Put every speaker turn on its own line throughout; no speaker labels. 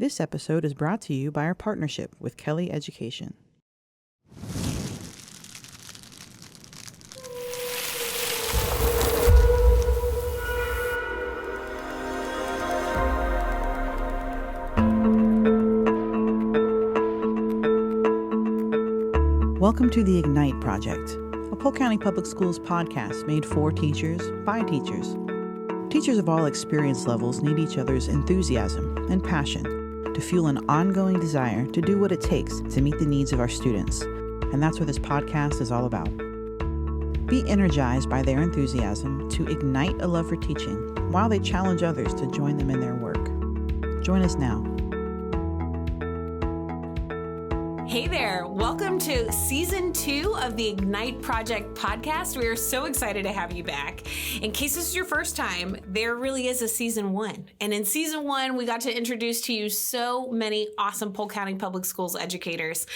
This episode is brought to you by our partnership with Kelly Education. Welcome to the Ignite Project, a Polk County Public Schools podcast made for teachers by teachers. Teachers of all experience levels need each other's enthusiasm and passion to fuel an ongoing desire to do what it takes to meet the needs of our students. And that's what this podcast is all about. Be energized by their enthusiasm to ignite a love for teaching while they challenge others to join them in their work. Join us now.
Hey there, welcome to Season 2 of the Ignite Project podcast. We are so excited to have you back. In case this is your first time, there really is a Season 1. And in Season 1, we got to introduce to you so many awesome Polk County Public Schools educators,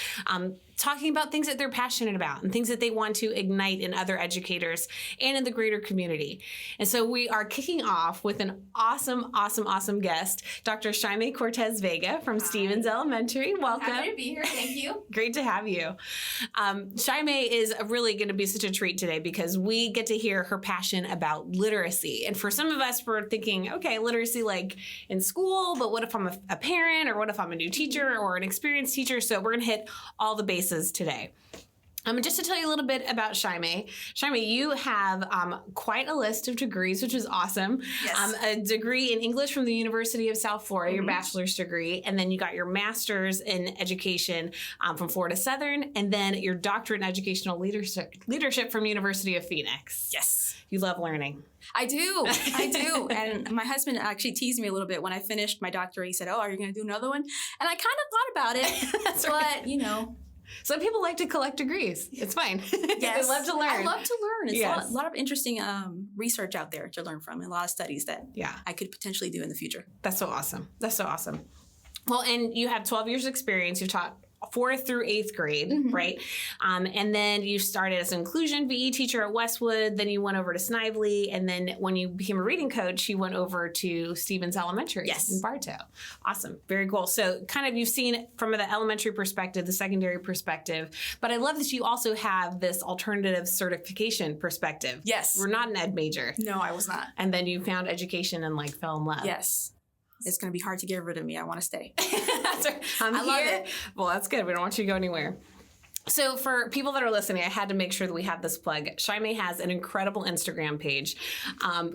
talking about things that they're passionate about and things that they want to ignite in other educators and in the greater community. And so we are kicking off with an awesome guest, Dr. Shaime Cortes Vega from Stevens Elementary. Welcome.
Happy to be here. Thank you.
Great to have you. Shaime is really going to be such a treat today because we get to hear her passion about literacy. And for some of us, we're thinking, okay, literacy like in school, but what if I'm a parent, or what if I'm a new teacher or an experienced teacher? So we're going to hit all the bases today. Just to tell you a little bit about Shaime. Shaime, you have quite a list of degrees, which is awesome.
Yes.
A degree in English from the University of South Florida, your bachelor's degree, and then you got your master's in education from Florida Southern, and then your doctorate in educational leadership from University of Phonics.
Yes.
You love learning.
I do. And my husband actually teased me a little bit when I finished my doctorate. He said, "Oh, are you going to do another one?" And I kind of thought about it.
That's
but,
right.
you know.
Some people like to collect degrees. It's fine.
Yes.
They love to learn.
I love to learn. It's
Yes.
a lot of interesting research out there to learn from, and a lot of studies that I could potentially do in the future.
That's so awesome. Well, and you have 12 years experience. You've taught 4th through 8th grade, right? And then you started as an inclusion VE teacher at Westwood. Then you went over to Snively. And then when you became a reading coach, you went over to Stevens Elementary in Bartow. Awesome. Very cool. So kind of you've seen it from the elementary perspective, the secondary perspective. But I love that you also have this alternative certification perspective.
Yes.
We're not an ed major.
No, I was not.
And then you found education and fell in love.
Yes. It's going to be hard to get rid of me. I want to stay.
That's right.
I love it.
Well, that's good. We don't want you to go anywhere. So for people that are listening, I had to make sure that we have this plug. Shaime has an incredible Instagram page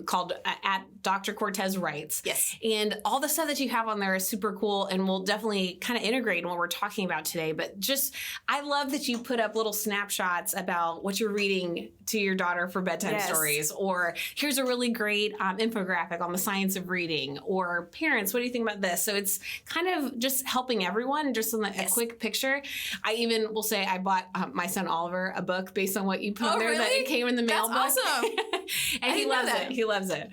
called at Dr. Cortes Writes.
Yes.
And all the stuff that you have on there is super cool, and we'll definitely kind of integrate in what we're talking about today. But just, I love that you put up little snapshots about what you're reading to your daughter for bedtime stories, or here's a really great infographic on the science of reading, or parents, what do you think about this? So it's kind of just helping everyone, just in a quick picture. I even will say I bought my son Oliver a book based on what you put there.
Really?
That it came in the mail.
That's awesome.
And he loves it. He loves it.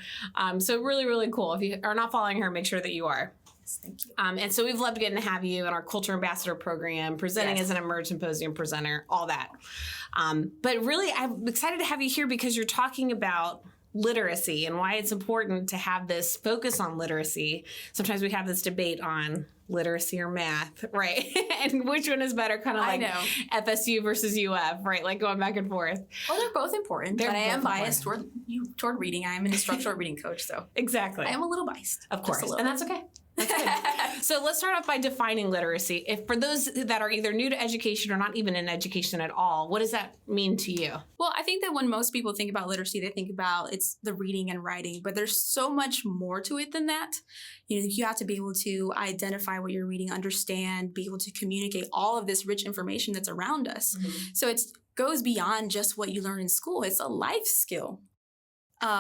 So really, really cool. If you are not following her, make sure that you are.
Yes, thank you.
And so we've loved getting to have you in our Culture Ambassador program, presenting as an Emerge Symposium presenter, all that. But really, I'm excited to have you here because you're talking about literacy and why it's important to have this focus on literacy. Sometimes we have this debate on literacy or math, right? And which one is better, kind of like FSU versus UF, right? Like going back and forth.
Well, they're both important. But I am biased toward reading. I am an instructional reading coach, so
exactly.
I am a little biased.
Of course. And that's okay. So let's start off by defining literacy. If for those that are either new to education or not even in education at all, what does that mean to you?
Well, I think that when most people think about literacy, they think about it's the reading and writing, but there's so much more to it than that. You have to be able to identify what you're reading, understand, be able to communicate all of this rich information that's around us. So it goes beyond just what you learn in school. It's a life skill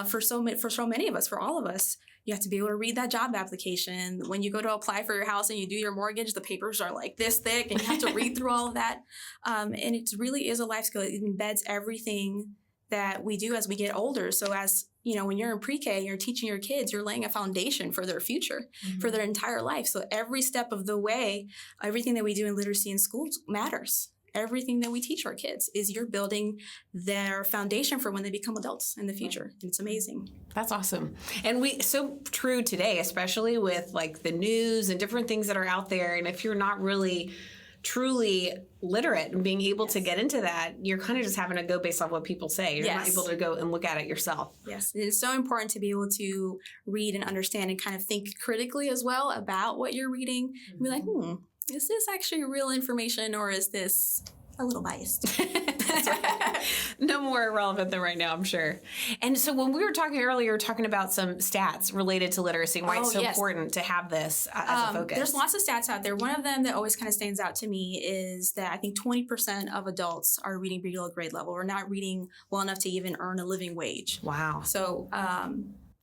for so many of us, for all of us. You have to be able to read that job application. When you go to apply for your house and you do your mortgage, the papers are like this thick and you have to read through all of that. And it really is a life skill. It embeds everything that we do as we get older. So as when you're in pre-K, you're teaching your kids, you're laying a foundation for their future, for their entire life. So every step of the way, everything that we do in literacy in schools matters. everything that we teach our kids is you're building their foundation for when they become adults in the future. And it's amazing.
That's awesome. And so true today, especially with like the news and different things that are out there. And if you're not really truly literate and being able to get into that, you're kind of just having to go based off what people say. You're not able to go and look at it yourself.
Yes. It's so important to be able to read and understand and kind of think critically as well about what you're reading. And be like, is this actually real information or is this a little biased?
No more relevant than right now, I'm sure. And so when we were talking earlier, we were talking about some stats related to literacy and why it's so important to have this as a focus.
There's lots of stats out there. One of them that always kind of stands out to me is that I think 20% of adults are reading below grade level or not reading well enough to even earn a living wage.
Wow.
So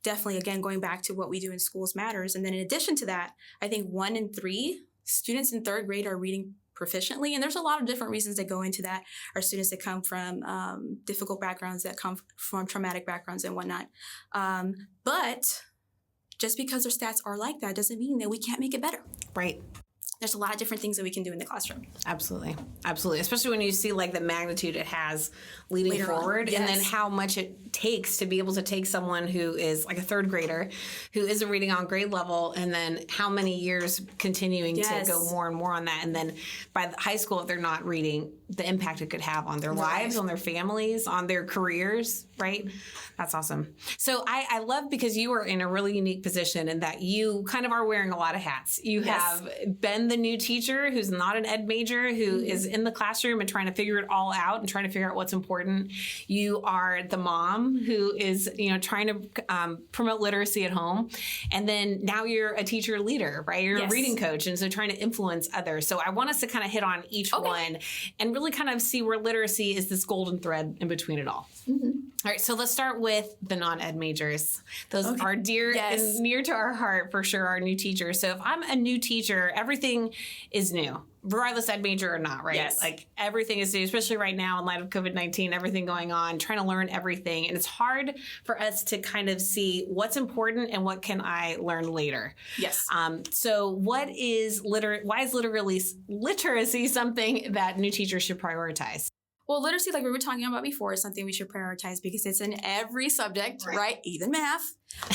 definitely, again, going back to what we do in schools matters. And then in addition to that, I think 1 in 3 students in 3rd grade are reading proficiently. And there's a lot of different reasons that go into that. Our students that come from difficult backgrounds, that come from traumatic backgrounds and whatnot. But just because their stats are like that doesn't mean that we can't make it better.
Right.
There's a lot of different things that we can do in the classroom.
Absolutely. Absolutely. Especially when you see like the magnitude it has leading later forward and then how much it takes to be able to take someone who is like a 3rd grader who isn't reading on grade level and then how many years continuing to go more and more on that. And then by the high school, if they're not reading, the impact it could have on their lives, on their families, on their careers, right? That's awesome. So I love because you are in a really unique position in that you kind of are wearing a lot of hats. You have been the new teacher who's not an ed major, who is in the classroom and trying to figure it all out and trying to figure out what's important. You are the mom who is, trying to promote literacy at home. And then now you're a teacher leader, right? You're a reading coach. And so trying to influence others. So I want us to kind of hit on each one and really kind of see where literacy is this golden thread in between it all. All right, so let's start with the non-ed majors. Those are dear and near to our heart, for sure, our new teachers. So if I'm a new teacher, everything is new, regardless ed major or not, right?
Yes.
Like everything is new, especially right now in light of COVID-19, everything going on, trying to learn everything. And it's hard for us to kind of see what's important and what can I learn later.
Yes.
So why is literacy something that new teachers should prioritize?
Well, literacy, like we were talking about before, is something we should prioritize because it's in every subject, right? Even math.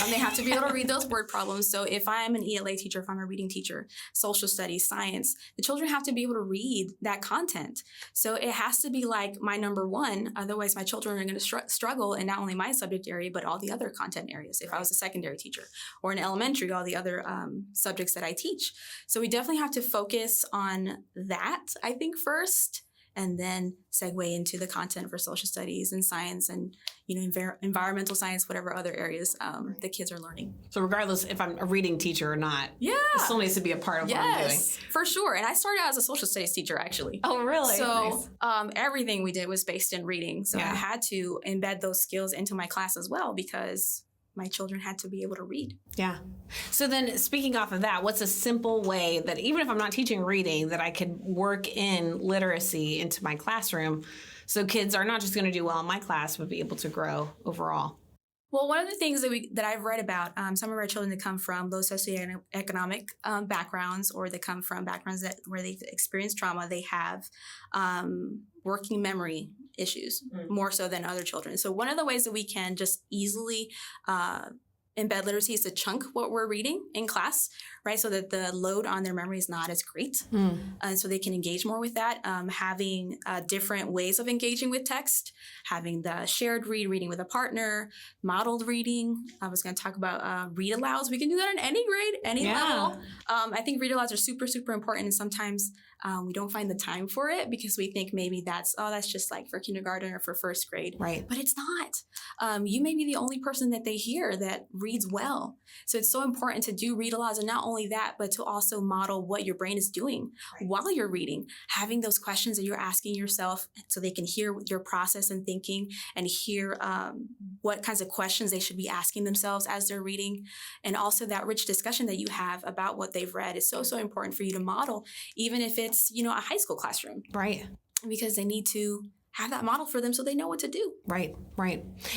They have to be able to read those word problems. So if I'm an ELA teacher, if I'm a reading teacher, social studies, science, the children have to be able to read that content. So it has to be like my number one. Otherwise, my children are going to struggle in not only my subject area, but all the other content areas. If I was a secondary teacher or in elementary, all the other subjects that I teach. So we definitely have to focus on that, I think, first. And then segue into the content for social studies and science and, environmental science, whatever other areas the kids are learning.
So regardless if I'm a reading teacher or not, it still needs to be a part of what I'm doing.
For sure. And I started out as a social studies teacher, actually.
Oh, really?
So everything we did was based in reading. So I had to embed those skills into my class as well because my children had to be able to read.
Yeah. So then speaking off of that, what's a simple way that even if I'm not teaching reading, that I could work in literacy into my classroom so kids are not just going to do well in my class, but be able to grow overall?
Well, one of the things that I've read about, some of our children that come from low socioeconomic backgrounds or that come from backgrounds where they've experienced trauma, they have working memory issues more so than other children. So one of the ways that we can just easily embed literacy is to chunk what we're reading in class, right? So that the load on their memory is not as great. And so they can engage more with that. Having different ways of engaging with text, having the shared reading with a partner, modeled reading. I was going to talk about read alouds. We can do that in any grade, any level. I think read alouds are super, super important. And sometimes we don't find the time for it because we think maybe that's just like for kindergarten or for 1st grade.
Right.
But it's not. You may be the only person that they hear that reads well. So it's so important to do read alouds, and not only that, but to also model what your brain is doing while you're reading, having those questions that you're asking yourself so they can hear your process and thinking and hear what kinds of questions they should be asking themselves as they're reading. And also that rich discussion that you have about what they've read is so, so important for you to model, even if it's, a high school classroom.
Right.
Because they need to have that model for them so they know what to do.
Right.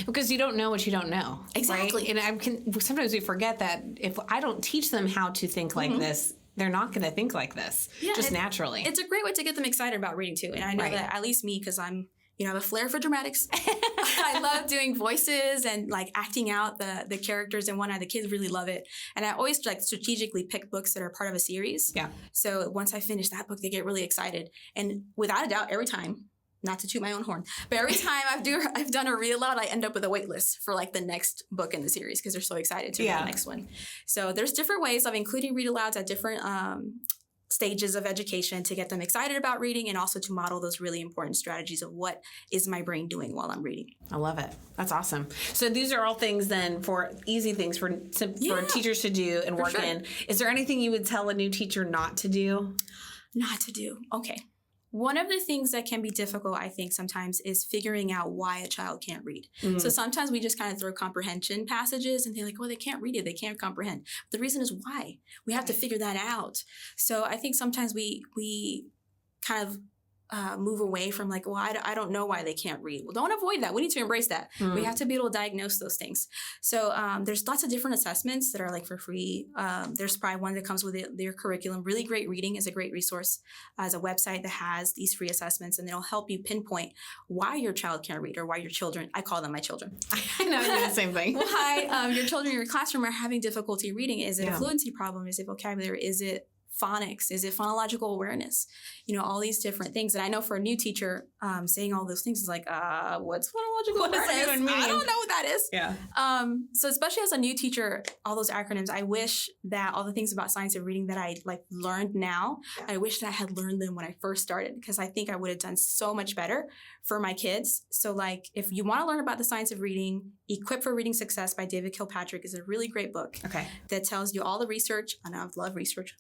Because you don't know what you don't know.
Exactly.
Right? And sometimes we forget that if I don't teach them how to think like this, they're not going to think like this just naturally.
It's a great way to get them excited about reading too. And I know that at least me, because I'm, I have a flair for dramatics. I love doing voices and like acting out the characters and whatnot. The kids really love it. And I always like strategically pick books that are part of a series. Yeah. So once I finish that book, they get really excited. And without a doubt, every time, not to toot my own horn, but every time I've done a read aloud, I end up with a wait list for like the next book in the series because they're so excited to read the next one. So there's different ways of including read alouds at different stages of education to get them excited about reading and also to model those really important strategies of what is my brain doing while I'm reading.
I love it. That's awesome. So these are all things then for easy things for teachers to do and work in. Is there anything you would tell a new teacher not to do?
Not to do. Okay. One of the things that can be difficult, I think, sometimes is figuring out why a child can't read. Mm-hmm. So sometimes we just kind of throw comprehension passages and they're like, well, they can't read it. They can't comprehend. But the reason is why. We have to figure that out. So I think sometimes we kind of move away from like, well, I don't know why they can't read. Well, don't avoid that. We need to embrace that. Mm-hmm. We have to be able to diagnose those things. So there's lots of different assessments that are like for free. There's probably one that comes with their curriculum. Really Great Reading is a great resource as a website that has these free assessments, and it'll help you pinpoint why your child can't read or why your children, I call them my children.
I know, I do the same thing.
Why your children in your classroom are having difficulty reading. Is it a fluency problem? Is it vocabulary? Is it phonics? Is it phonological awareness? All these different things. And I know for a new teacher, saying all those things is like, what's phonological awareness? I don't know what that is. Yeah. So especially as a new teacher, all those acronyms, I wish that all the things about science of reading that I learned now, I wish that I had learned them when I first started, because I think I would have done so much better for my kids. So if you want to learn about the science of reading, Equipped for Reading Success by David Kilpatrick is a really great book. Okay. That tells you all the research. And I love research,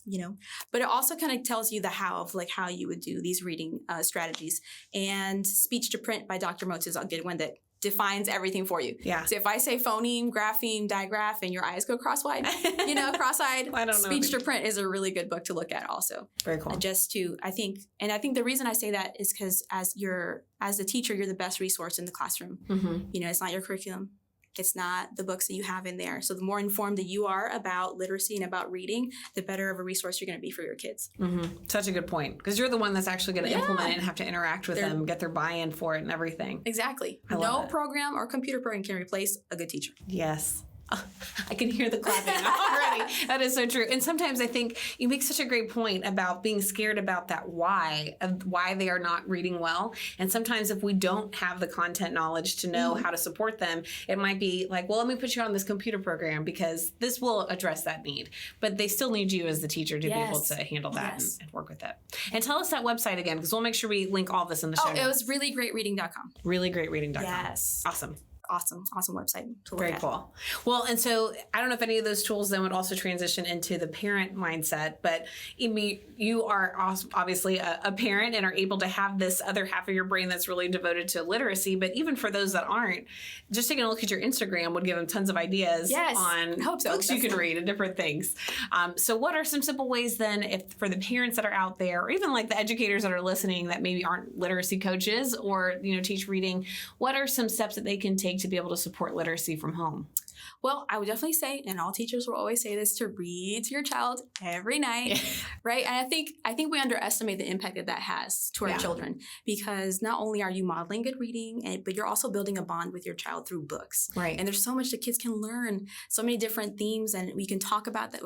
but it also kind of tells you the how of how you would do these reading strategies. And Speech to Print by Dr. Motz is a good one that defines everything for you. Yeah. So if I say phoneme-grapheme, digraph, and your eyes go cross-eyed, cross-eyed, I don't know. Speech to Print is a really good book to look at also. Very cool. I think the reason I say that is because as the teacher, you're the best resource in the classroom. Mm-hmm. It's not your curriculum. It's not the books that you have in there. So the more informed that you are about literacy and about reading, the better of a resource you're going to be for your kids. Mm-hmm. Such a good point. Because you're the one that's actually going to implement it and have to interact with them, get their buy-in for it and everything. Exactly. No program or computer program can replace a good teacher. Yes. I can hear the clapping already. That is so true. And sometimes I think you make such a great point about being scared about that why they are not reading well. And sometimes if we don't have the content knowledge to know how to support them, it might be like, well, let me put you on this computer program because this will address that need. But they still need you as the teacher to be able to handle that and work with it. And tell us that website again, because we'll make sure we link all this in the show notes. It was reallyGreatReading.com. ReallyGreatReading.com. Yes. Awesome. Awesome website to look at. Very cool. Well, and so I don't know if any of those tools then would also transition into the parent mindset, but you are obviously a parent and are able to have this other half of your brain that's really devoted to literacy. But even for those that aren't, just taking a look at your Instagram would give them tons of ideas on books you can read and different things. So what are some simple ways then for the parents that are out there, or even like the educators that are listening that maybe aren't literacy coaches or teach reading, what are some steps that they can take to be able to support literacy from home? Well, I would definitely say, and all teachers will always say this, to read to your child every night, right? And I think we underestimate the impact that has to our children, because not only are you modeling good reading, but you're also building a bond with your child through books. Right. And there's so much that kids can learn, so many different themes, and we can talk about that.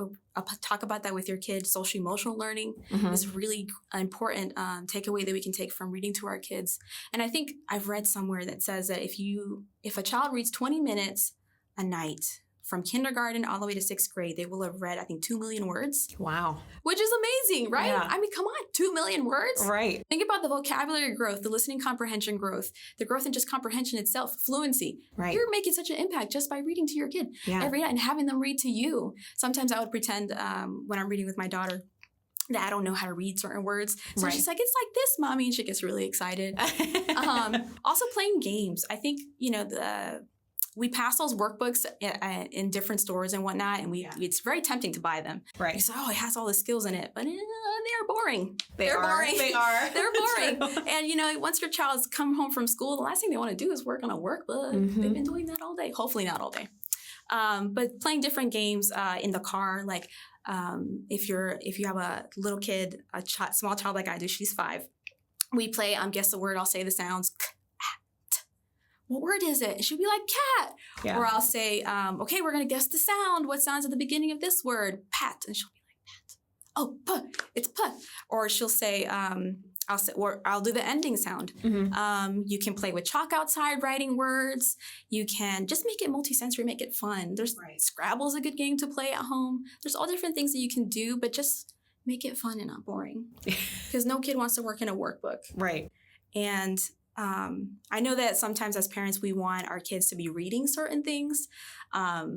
Talk about that with your kids. Social emotional learning is really important takeaway that we can take from reading to our kids. And I think I've read somewhere that says that if a child reads 20 minutes a night from kindergarten all the way to 6th grade, they will have read, I think, 2 million words. Wow. Which is amazing, right? Yeah. I mean, come on, 2 million words? Right. Think about the vocabulary growth, the listening comprehension growth, the growth in just comprehension itself, fluency. Right. You're making such an impact just by reading to your kid every night and having them read to you. Sometimes I would pretend when I'm reading with my daughter that I don't know how to read certain words. So she's like, it's like this, Mommy. And she gets really excited. Also playing games. I think, we pass those workbooks in different stores and whatnot, and it's very tempting to buy them. Right. Because, it has all the skills in it, but they're boring. They're boring. They are. They're boring. And, once your child's come home from school, the last thing they want to do is work on a workbook. Mm-hmm. They've been doing that all day. Hopefully not all day. But playing different games in the car, like if you have a little kid, small child like I do, she's 5. We play guess the word. I'll say the sounds. What word is it? And she'll be like cat. Yeah. Or I'll say, okay, we're gonna guess the sound. What sounds at the beginning of this word? Pat. And she'll be like pat. Oh, puh. It's puh. Or she'll say, I'll do the ending sound. Mm-hmm. You can play with chalk outside, writing words. You can just make it multisensory, make it fun. There's Scrabble's a good game to play at home. There's all different things that you can do, but just make it fun and not boring. Because no kid wants to work in a workbook. Right. And I know that sometimes as parents, we want our kids to be reading certain things. I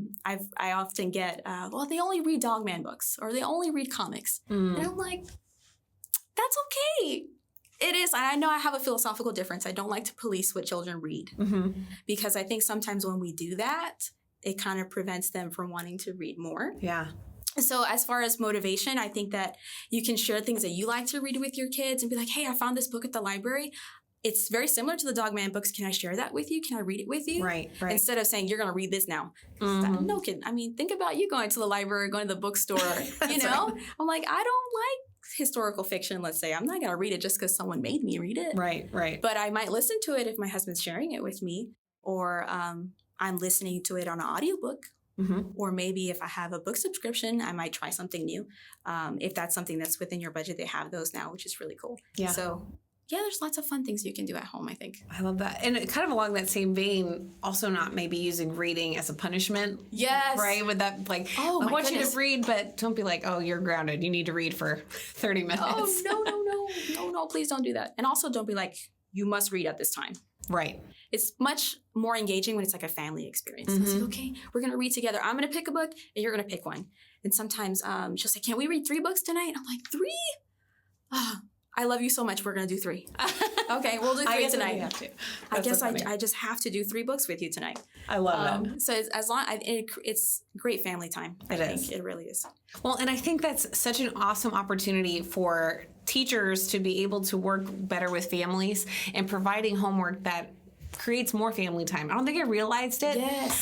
often get, well, they only read Dogman books or they only read comics. And I'm like, that's okay. It is. And I know I have a philosophical difference. I don't like to police what children read because I think sometimes when we do that, it kind of prevents them from wanting to read more. Yeah. So as far as motivation, I think that you can share things that you like to read with your kids and be like, hey, I found this book at the library. It's very similar to the Dogman books. Can I share that with you? Can I read it with you? Right. Instead of saying, you're going to read this now. No kid. I mean, think about you going to the library, going to the bookstore, you know? Right. I'm like, I don't like historical fiction, let's say. I'm not going to read it just because someone made me read it. Right. But I might listen to it if my husband's sharing it with me, or I'm listening to it on an audiobook. Or maybe if I have a book subscription, I might try something new. If that's something that's within your budget, they have those now, which is really cool. Yeah. So yeah, there's lots of fun things you can do at home, I think. I love that. And kind of along that same vein, also not maybe using reading as a punishment. Yes. Right? With that, like, I want you to read, but don't be like, oh, you're grounded. You need to read for 30 minutes. Oh, no, please don't do that. And also don't be like, you must read at this time. Right. It's much more engaging when it's like a family experience. It's like, okay, we're going to read together. I'm going to pick a book and you're going to pick one. And sometimes she'll say, can we read 3 books tonight? I'm like, 3? I love you so much. We're going to do 3. Okay, we'll do 3 tonight. I guess I just have to do 3 books with you tonight. I love that. So it's great family time. I think it really is. Well, and I think that's such an awesome opportunity for teachers to be able to work better with families and providing homework that creates more family time. I don't think I realized it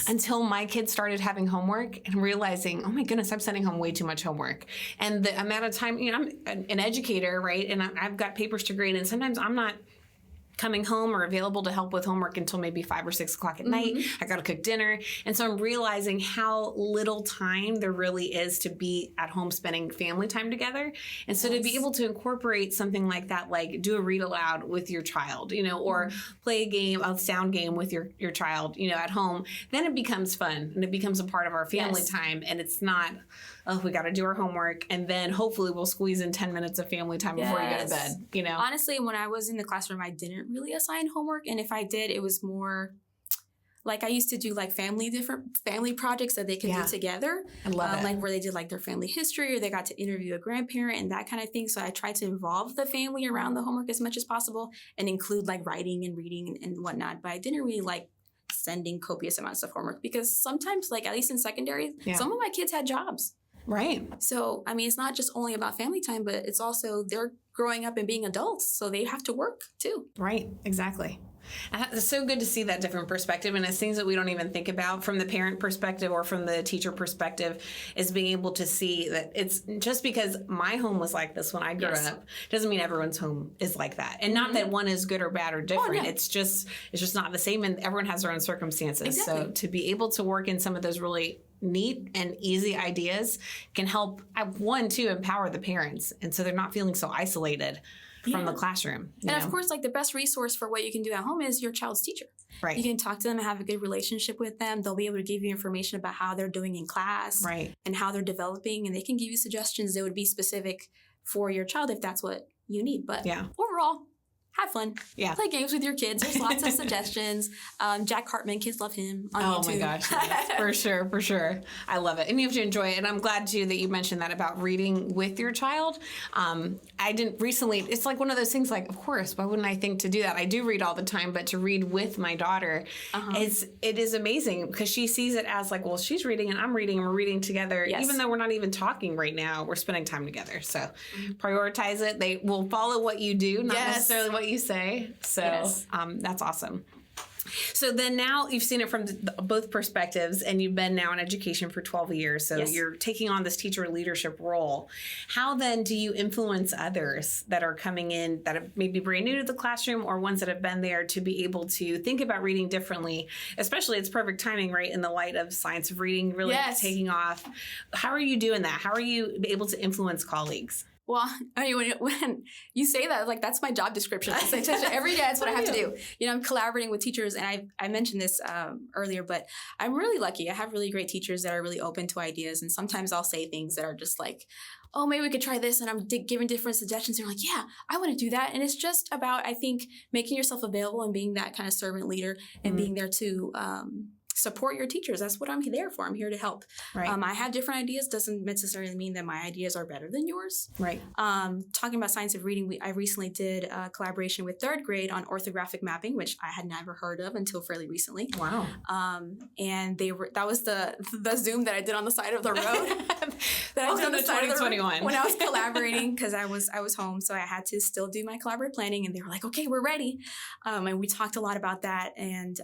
until my kids started having homework and realizing, oh my goodness, I'm sending home way too much homework. And the amount of time, you know, I'm an educator, right? And I've got papers to grade, and sometimes I'm not coming home or available to help with homework until maybe 5 or 6 o'clock at night. I got to cook dinner. And so I'm realizing how little time there really is to be at home spending family time together. And so to be able to incorporate something like that, like do a read aloud with your child, you know, or play a sound game with your child, you know, at home, then it becomes fun and it becomes a part of our family time. And it's not, oh, we got to do our homework, and then hopefully we'll squeeze in 10 minutes of family time before you go to bed, you know? Honestly, when I was in the classroom, I didn't really assign homework. And if I did, it was more like I used to do like different family projects that they could do together. I love it. Like where they did like their family history, or they got to interview a grandparent and that kind of thing. So I tried to involve the family around the homework as much as possible and include like writing and reading and whatnot. But I didn't really like sending copious amounts of homework because sometimes, like at least in secondary, some of my kids had jobs. Right. So, I mean, it's not just only about family time, but it's also they're growing up and being adults, so they have to work too. Right. Exactly. It's so good to see that different perspective, and it's things that we don't even think about from the parent perspective or from the teacher perspective, is being able to see that it's just because my home was like this when I grew up doesn't mean everyone's home is like that. And not that one is good or bad or different. It's just not the same, and everyone has their own circumstances. Exactly. So to be able to work in some of those really neat and easy ideas can help, one, to empower the parents, and so they're not feeling so isolated from the classroom. And of course, like the best resource for what you can do at home is your child's teacher. Right. You can talk to them and have a good relationship with them. They'll be able to give you information about how they're doing in class and how they're developing, and they can give you suggestions that would be specific for your child if that's what you need. But overall, have fun. Yeah. Play games with your kids. There's lots of suggestions. Jack Hartman, kids love him on YouTube. Oh my gosh. Yes, for sure. I love it. And you have to enjoy it. And I'm glad too that you mentioned that about reading with your child. I didn't recently, it's like one of those things like, of course, why wouldn't I think to do that? I do read all the time, but to read with my daughter, it is amazing because she sees it as like, well, she's reading and I'm reading and we're reading together. Yes. Even though we're not even talking right now, we're spending time together. So prioritize it. They will follow what you do, not necessarily what you say. So that's awesome.
So then now you've seen it from both perspectives, and you've been now in education for 12 years. So
Yes.
you're taking on this teacher leadership role. How then do you influence others that are coming in that are maybe brand new to the classroom or ones that have been there to be able to think about reading differently? Especially, it's perfect timing, right, in the light of science of reading really
Yes.
taking off. How are you doing that? How are you able to influence colleagues?
Well, I mean, when you say that, like, that's my job description. I say every day, that's what I have to do. You know, I'm collaborating with teachers, and I mentioned this earlier, but I'm really lucky. I have really great teachers that are really open to ideas, and sometimes I'll say things that are just like, oh, maybe we could try this, and I'm giving different suggestions. They're like, yeah, I want to do that. And it's just about, I think, making yourself available and being that kind of servant leader and being there to support your teachers. That's what I'm there for. I'm here to help.
Right.
I have different ideas. Doesn't necessarily mean that my ideas are better than yours.
Right.
Talking about science of reading, I recently did a collaboration with third grade on orthographic mapping, which I had never heard of until fairly recently.
Wow.
And that was the Zoom that I did on the side of the road. That I did on the side of the road when I was collaborating, because I was home, so I had to still do my collaborative planning, and they were like, okay, we're ready. And we talked a lot about that, and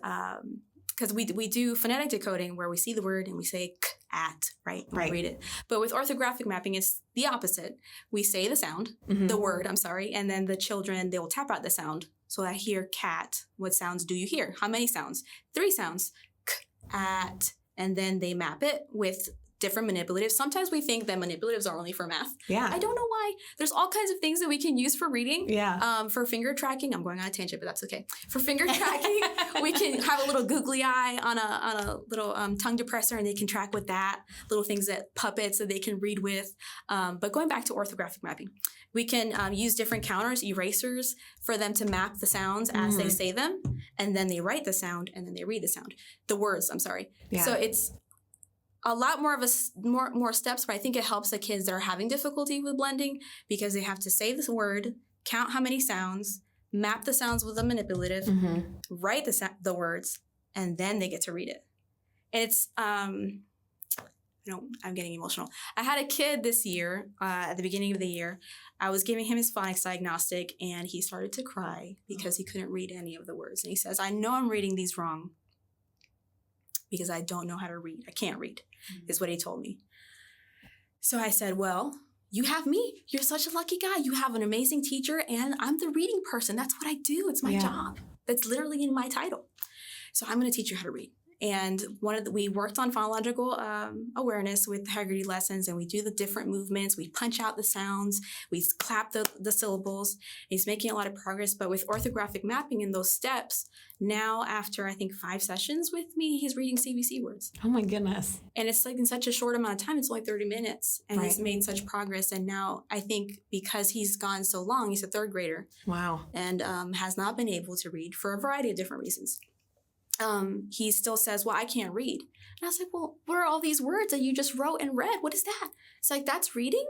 because we do phonetic decoding where we see the word and we say at, right? We read it. But with orthographic mapping, it's the opposite. We say the sound, the word, and then the children, they will tap out the sound. So I hear cat. What sounds do you hear? How many sounds? 3 sounds. K, at, and then they map it with different manipulatives. Sometimes we think that manipulatives are only for math.
Yeah.
I don't know why. There's all kinds of things that we can use for reading.
Yeah.
For finger tracking, I'm going on a tangent, but that's okay. For finger tracking, we can have a little googly eye on a little tongue depressor, and they can track with that. Little things that puppets that they can read with. But going back to orthographic mapping, we can use different counters, erasers, for them to map the sounds as they say them, and then they write the sound, and then they read the sound. The words, I'm sorry. Yeah. So it's a lot more of more steps, but I think it helps the kids that are having difficulty with blending, because they have to say this word, count how many sounds, map the sounds with a manipulative, write the words, and then they get to read it. And it's I'm getting emotional. I had a kid this year, at the beginning of the year. I was giving him his phonics diagnostic, and he started to cry because he couldn't read any of the words. And he says, I know I'm reading these wrong because I don't know how to read. I can't read, is what he told me. So I said, well, you have me. You're such a lucky guy. You have an amazing teacher, and I'm the reading person. That's what I do. It's my job. That's literally in my title. So I'm going to teach you how to read. And we worked on phonological awareness with Haggerty lessons, and we do the different movements. We punch out the sounds. We clap the syllables. He's making a lot of progress. But with orthographic mapping and those steps, now after I think 5 sessions with me, he's reading CVC words.
Oh my goodness.
And it's like in such a short amount of time, it's only 30 minutes. And he's made such progress. And now I think because he's gone so long, he's a 3rd grader.
Wow.
And has not been able to read for a variety of different reasons. He still says, well, I can't read. And I was like, well, what are all these words that you just wrote and read? What is that? It's like, that's reading?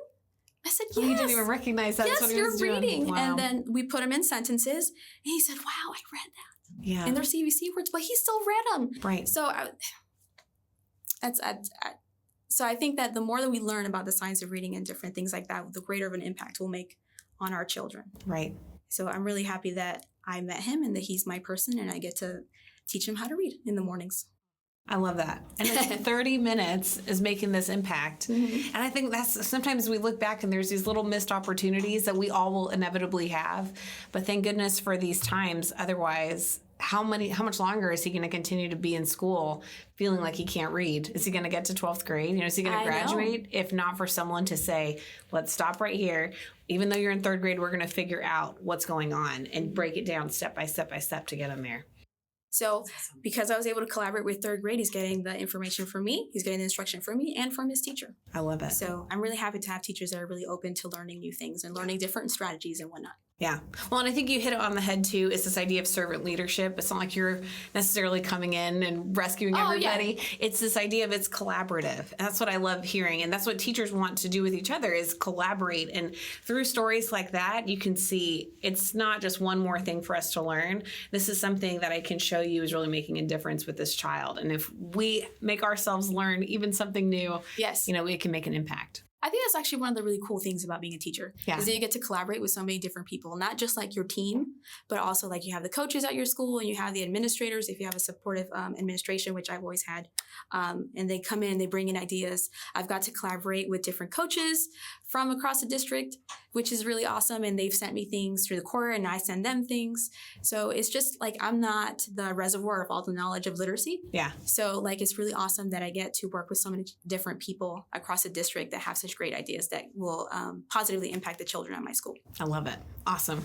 I said, yes.
You didn't even recognize that's what he was doing. Yes, you're reading.
Wow. And then we put him in sentences, and he said, wow, I read that.
Yeah.
And they're CVC words, but he still read them.
Right.
So so I think that the more that we learn about the science of reading and different things like that, the greater of an impact we'll make on our children.
Right.
So I'm really happy that I met him and that he's my person, and I get to teach him how to read in the mornings.
I love that. And 30 minutes is making this impact. And I think that's sometimes we look back and there's these little missed opportunities that we all will inevitably have. But thank goodness for these times. Otherwise, how much longer is he going to continue to be in school feeling like he can't read? Is he going to get to 12th grade? Is he going to graduate? If not for someone to say, let's stop right here. Even though you're in 3rd grade, we're going to figure out what's going on and break it down step by step by step to get him there.
So because I was able to collaborate with 3rd grade, he's getting the information from me, he's getting the instruction from me and from his teacher.
I love it.
So I'm really happy to have teachers that are really open to learning new things and learning different strategies and whatnot.
Yeah. Well, and I think you hit it on the head, too, is this idea of servant leadership. It's not like you're necessarily coming in and rescuing everybody. Yeah. It's this idea of it's collaborative. And that's what I love hearing. And that's what teachers want to do with each other is collaborate. And through stories like that, you can see it's not just one more thing for us to learn. This is something that I can show you is really making a difference with this child. And if we make ourselves learn even something new,
yes,
we can make an impact.
I think that's actually one of the really cool things about being a teacher is that you get to collaborate with so many different people, not just like your team, but also like you have the coaches at your school and you have the administrators, if you have a supportive administration, which I've always had, and they come in, they bring in ideas. I've got to collaborate with different coaches from across the district, which is really awesome. And they've sent me things through the quarter and I send them things. So it's just like, I'm not the reservoir of all the knowledge of literacy.
Yeah.
So like, it's really awesome that I get to work with so many different people across the district that have such great ideas that will positively impact the children at my school.
I love it. Awesome.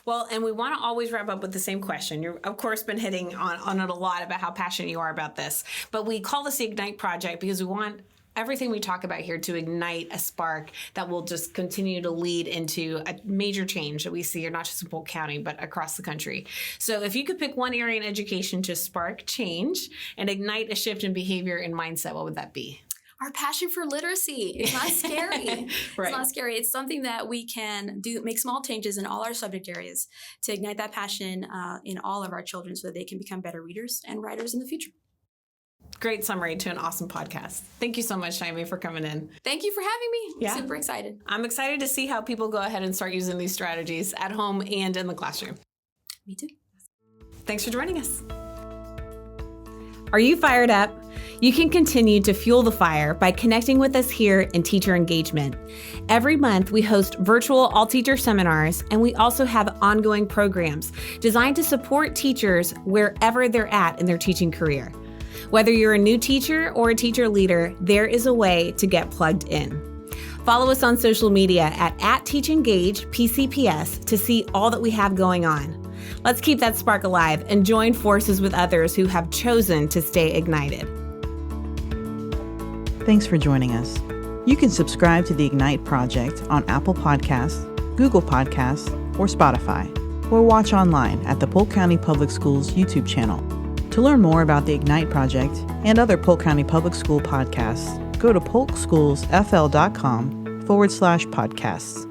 Well, and we want to always wrap up with the same question. You've, of course, been hitting on it a lot about how passionate you are about this, but we call this the Ignite Project because we want everything we talk about here to ignite a spark that will just continue to lead into a major change that we see here, not just in Polk County, but across the country. So if you could pick one area in education to spark change and ignite a shift in behavior and mindset, what would that be?
Our passion for literacy. It's not scary.
Right.
It's not scary. It's something that we can do, make small changes in all our subject areas to ignite that passion in all of our children so that they can become better readers and writers in the future.
Great summary to an awesome podcast. Thank you so much, Shaime, for coming in.
Thank you for having me.
Yeah.
I'm super excited.
I'm excited to see how people go ahead and start using these strategies at home and in the classroom.
Me too.
Thanks for joining us. Are you fired up? You can continue to fuel the fire by connecting with us here in Teacher Engagement. Every month, we host virtual all-teacher seminars, and we also have ongoing programs designed to support teachers wherever they're at in their teaching career. Whether you're a new teacher or a teacher leader, there is a way to get plugged in. Follow us on social media at TeachEngagePCPS to see all that we have going on. Let's keep that spark alive and join forces with others who have chosen to stay ignited.
Thanks for joining us. You can subscribe to the Ignite Project on Apple Podcasts, Google Podcasts, or Spotify, or watch online at the Polk County Public Schools YouTube channel. To learn more about the Ignite Project and other Polk County Public School podcasts, go to polkschoolsfl.com/podcasts.